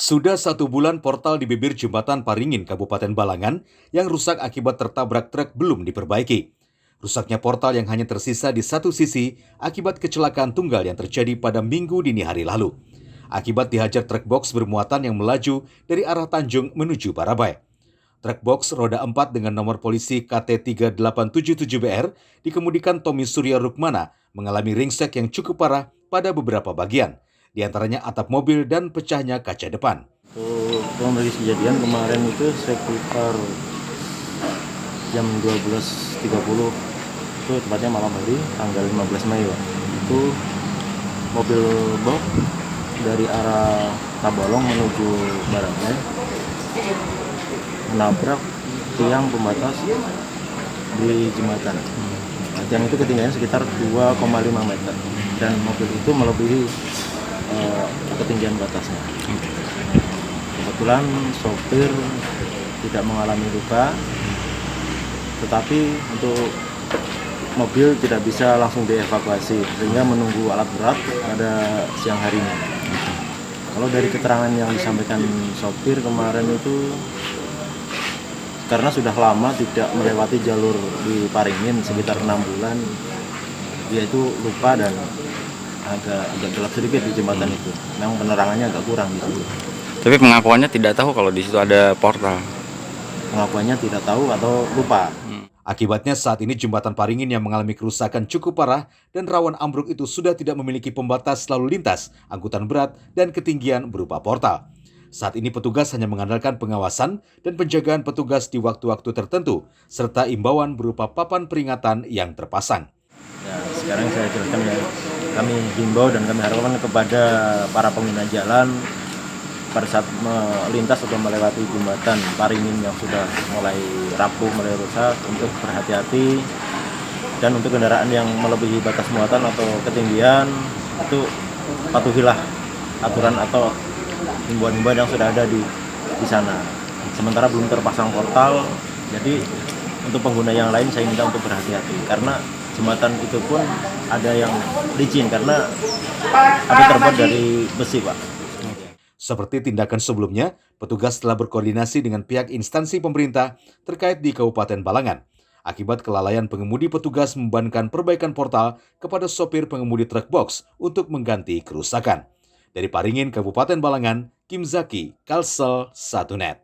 Sudah 1 bulan portal di bibir jembatan Paringin, Kabupaten Balangan, yang rusak akibat tertabrak truk belum diperbaiki. Rusaknya portal yang hanya tersisa di satu sisi akibat kecelakaan tunggal yang terjadi pada Minggu dini hari lalu. Akibat dihajar truk box bermuatan yang melaju dari arah Tanjung menuju Barabai. Truk box roda 4 dengan nomor polisi KT3877BR dikemudikan Tommy Surya Rukmana mengalami ringsek yang cukup parah pada beberapa bagian, di antaranya atap mobil dan pecahnya kaca depan. Kronologis kejadian kemarin itu sekitar jam 12.30, itu tepatnya malam hari tanggal 15 Mei. Itu mobil box dari arah Tabalong menuju Barabai menabrak tiang pembatas di jembatan. Tiang itu ketinggiannya sekitar 2,5 meter dan mobil itu melebihi ketinggian batasnya. Kebetulan sopir tidak mengalami luka, tetapi untuk mobil tidak bisa langsung dievakuasi sehingga menunggu alat berat pada siang harinya. Kalau dari keterangan yang disampaikan sopir kemarin itu, karena sudah lama tidak melewati jalur di Paringin sekitar 6 bulan, dia itu lupa dan agak gelap sedikit di jembatan itu. Memang penerangannya agak kurang di situ. Tapi pengakuannya tidak tahu kalau di situ ada portal. Pengakuannya tidak tahu atau lupa. Akibatnya saat ini jembatan Paringin yang mengalami kerusakan cukup parah dan rawan ambruk itu sudah tidak memiliki pembatas lalu lintas, angkutan berat, dan ketinggian berupa portal. Saat ini petugas hanya mengandalkan pengawasan dan penjagaan petugas di waktu-waktu tertentu, serta imbauan berupa papan peringatan yang terpasang. Ya, sekarang saya jelaskan ya, kami himbau dan kami harapkan kepada para pengguna jalan pada saat melintas atau melewati jembatan Paringin yang sudah mulai rapuh, mulai rusak, untuk berhati-hati, dan untuk kendaraan yang melebihi batas muatan atau ketinggian itu patuhilah aturan atau himbauan-himbauan yang sudah ada di sana. Sementara belum terpasang portal, jadi untuk pengguna yang lain saya minta untuk berhati-hati karena jembatan itu pun ada yang licin karena ada terbuat dari besi, Pak. Seperti tindakan sebelumnya, petugas telah berkoordinasi dengan pihak instansi pemerintah terkait di Kabupaten Balangan. Akibat kelalaian pengemudi, petugas membebankan perbaikan portal kepada sopir pengemudi truk box untuk mengganti kerusakan. Dari Paringin, Kabupaten Balangan, Kim Zaki, Kalsel 1net.